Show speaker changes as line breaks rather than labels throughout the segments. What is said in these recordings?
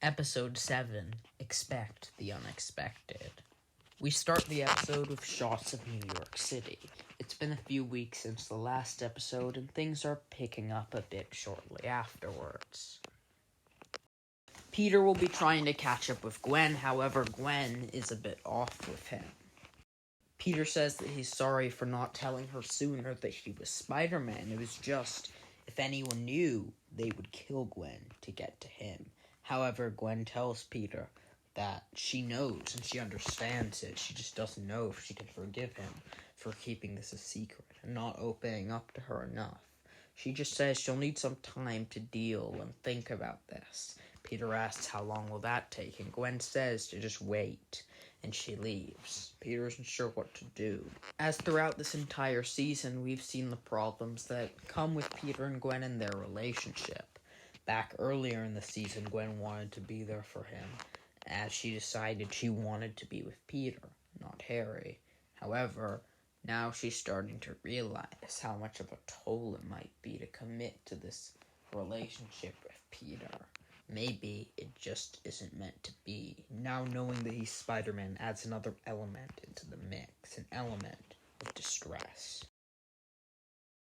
Episode 7, Expect the Unexpected. We start the episode with shots of New York City. It's been a few weeks since the last episode, and things are picking up a bit shortly afterwards. Peter will be trying to catch up with Gwen, however, Gwen is a bit off with him. Peter says that he's sorry for not telling her sooner that he was Spider-Man. It was just, if anyone knew, they would kill Gwen to get to him. However, Gwen tells Peter that she knows and she understands it. She just doesn't know if she can forgive him for keeping this a secret and not opening up to her enough. She just says she'll need some time to deal and think about this. Peter asks how long will that take, and Gwen says to just wait, and she leaves. Peter isn't sure what to do. As throughout this entire season, we've seen the problems that come with Peter and Gwen and their relationship. Back earlier in the season, Gwen wanted to be there for him, as she decided she wanted to be with Peter, not Harry. However, now she's starting to realize how much of a toll it might be to commit to this relationship with Peter. Maybe it just isn't meant to be. Now knowing that he's Spider-Man adds another element into the mix, an element of distress.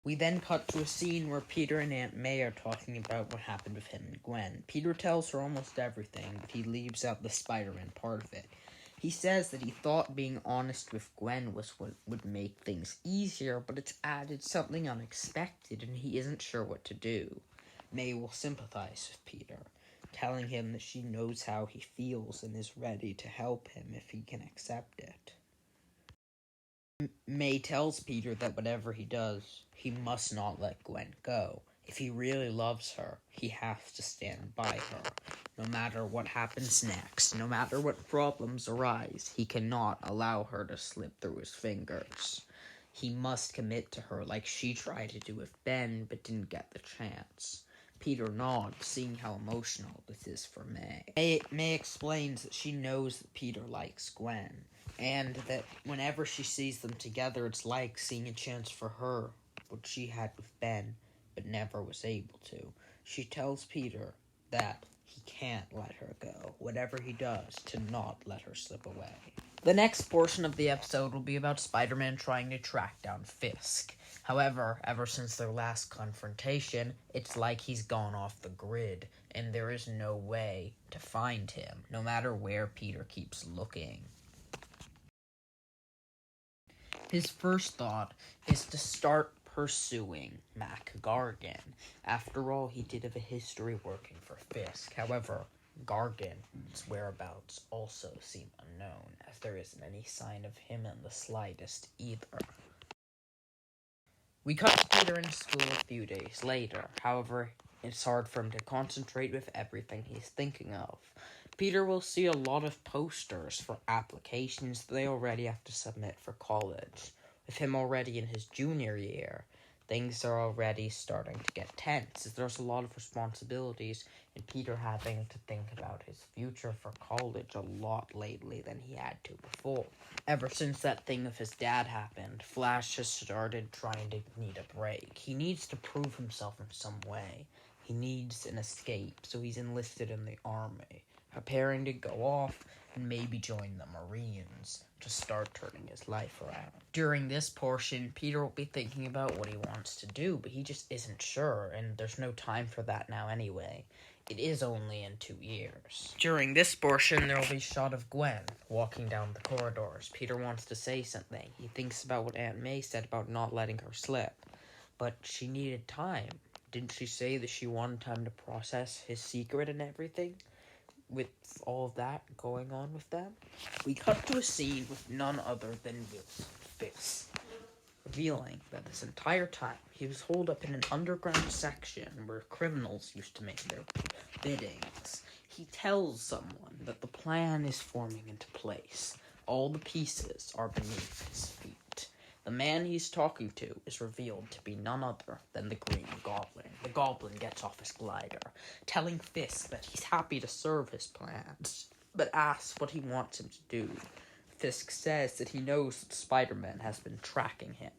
We then cut to a scene where Peter and Aunt May are talking about what happened with him and Gwen. Peter tells her almost everything, but he leaves out the Spider-Man part of it. He says that he thought being honest with Gwen was what would make things easier, but it's added something unexpected and he isn't sure what to do. May will sympathize with Peter, telling him that she knows how he feels and is ready to help him if he can accept it. May tells Peter that whatever he does, he must not let Gwen go. If he really loves her, he has to stand by her. No matter what happens next, no matter what problems arise, he cannot allow her to slip through his fingers. He must commit to her like she tried to do with Ben, but didn't get the chance. Peter nods, seeing how emotional this is for May. May explains that she knows that Peter likes Gwen, and that whenever she sees them together, it's like seeing a chance for her, what she had with Ben, but never was able to. She tells Peter that he can't let her go, whatever he does, to not let her slip away. The next portion of the episode will be about Spider-Man trying to track down Fisk. However, ever since their last confrontation, it's like he's gone off the grid, and there is no way to find him, no matter where Peter keeps looking. His first thought is to start pursuing Mac Gargan. After all, he did have a history working for Fisk. However, Gargan's whereabouts also seem unknown, as there isn't any sign of him in the slightest either. We cut to Peter in school a few days later. However, it's hard for him to concentrate with everything he's thinking of. Peter will see a lot of posters for applications they already have to submit for college. With him already in his junior year, things are already starting to get tense, as there's a lot of responsibilities, and Peter having to think about his future for college a lot lately than he had to before. Ever since that thing with his dad happened, Flash has started trying to need a break. He needs to prove himself in some way. He needs an escape, so he's enlisted in the army, preparing to go off and maybe join the Marines to start turning his life around. During this portion, Peter will be thinking about what he wants to do, but he just isn't sure, and there's no time for that now anyway. It is only in 2 years. During this portion, there will be a shot of Gwen walking down the corridors. Peter wants to say something. He thinks about what Aunt May said about not letting her slip, but she needed time. Didn't she say that she wanted time to process his secret and everything? With all of that going on with them, we cut to a scene with none other than Will Fisk, revealing that this entire time he was holed up in an underground section where criminals used to make their biddings. He tells someone that the plan is forming into place. All the pieces are beneath his feet. The man he's talking to is revealed to be none other than the Green Goblin. The Goblin gets off his glider, telling Fisk that he's happy to serve his plans, but asks what he wants him to do. Fisk says that he knows that Spider-Man has been tracking him.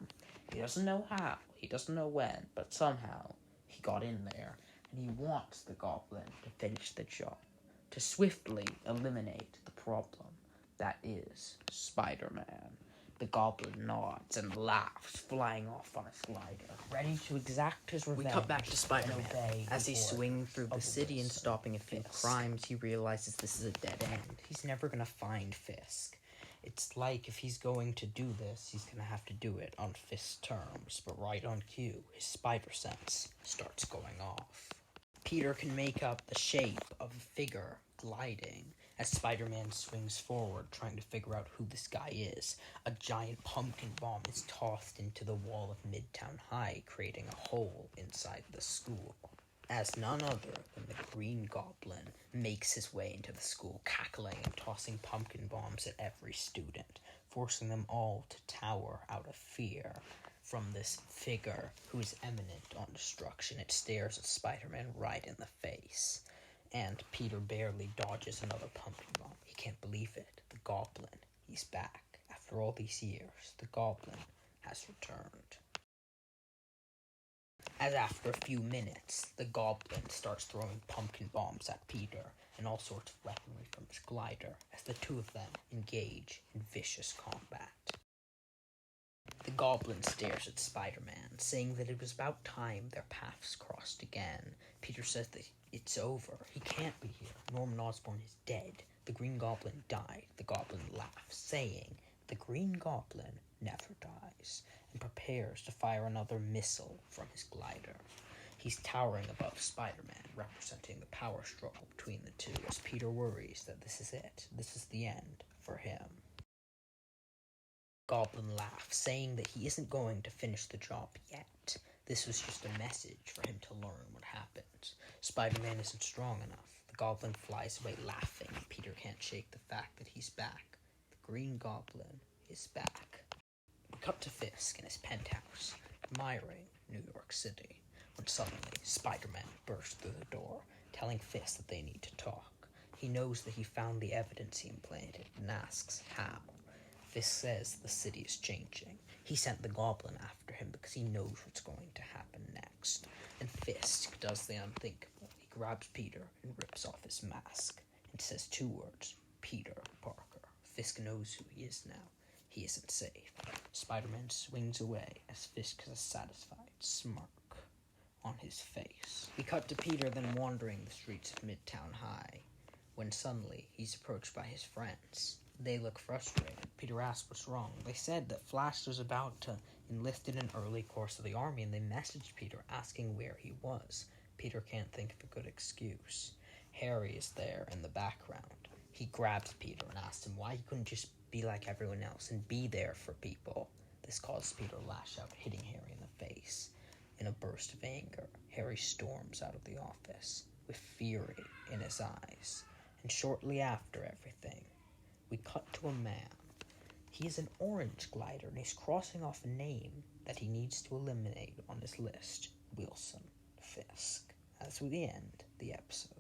He doesn't know how, he doesn't know when, but somehow he got in there, and he wants the Goblin to finish the job, to swiftly eliminate the problem that is Spider-Man. The Goblin nods and laughs, flying off on his glider, ready to exact his revenge.
We cut back to Spider-Man.
As he's swinging through the city and stopping a few crimes, he realizes this is a dead end. He's never gonna find Fisk. It's like if he's going to do this, he's gonna have to do it on Fisk's terms, but right on cue, his spider sense starts going off. Peter can make out the shape of a figure gliding as Spider-Man swings forward, trying to figure out who this guy is. A giant pumpkin bomb is tossed into the wall of Midtown High, creating a hole inside the school. As none other than the Green Goblin makes his way into the school, cackling and tossing pumpkin bombs at every student, forcing them all to tower out of fear from this figure who is eminent on destruction. It stares at Spider-Man right in the face, and Peter barely dodges another pumpkin bomb. He can't believe it. The Goblin, he's back. After all these years, the Goblin has returned. As after a few minutes, the Goblin starts throwing pumpkin bombs at Peter and all sorts of weaponry from his glider as the two of them engage in vicious combat. The Goblin stares at Spider-Man, saying that it was about time their paths crossed again. Peter says that it's over. He can't be here. Norman Osborn is dead. The Green Goblin died. The Goblin laughs, saying, "The Green Goblin never dies," and prepares to fire another missile from his glider. He's towering above Spider-Man, representing the power struggle between the two, as Peter worries that this is it. This is the end for him. Goblin laughs, saying that he isn't going to finish the job yet. This was just a message for him to learn what happened. Spider-Man isn't strong enough. The Goblin flies away laughing. Peter can't shake the fact that he's back. The Green Goblin is back. We cut to Fisk in his penthouse, admiring New York City, when suddenly Spider-Man bursts through the door, telling Fisk that they need to talk. He knows that he found the evidence he implanted and asks how. Fisk says the city is changing. He sent the Goblin after him because he knows what's going to happen next. And Fisk does the unthinkable. He grabs Peter and rips off his mask and says two words, "Peter Parker." Fisk knows who he is now. He isn't safe. Spider-Man swings away as Fisk has a satisfied smirk on his face. We cut to Peter then wandering the streets of Midtown High, when suddenly he's approached by his friends. They look frustrated. Peter asks what's wrong. They said that Flash was about to enlist in an early course of the army, and they messaged Peter asking where he was. Peter can't think of a good excuse. Harry is there in the background. He grabs Peter and asks him why he couldn't just be like everyone else and be there for people. This causes Peter to lash out, hitting Harry in the face. In a burst of anger, Harry storms out of the office with fury in his eyes. And shortly after everything, we cut to a man. He is an orange glider, and he's crossing off a name that he needs to eliminate on his list, Wilson Fisk, as we end the episode.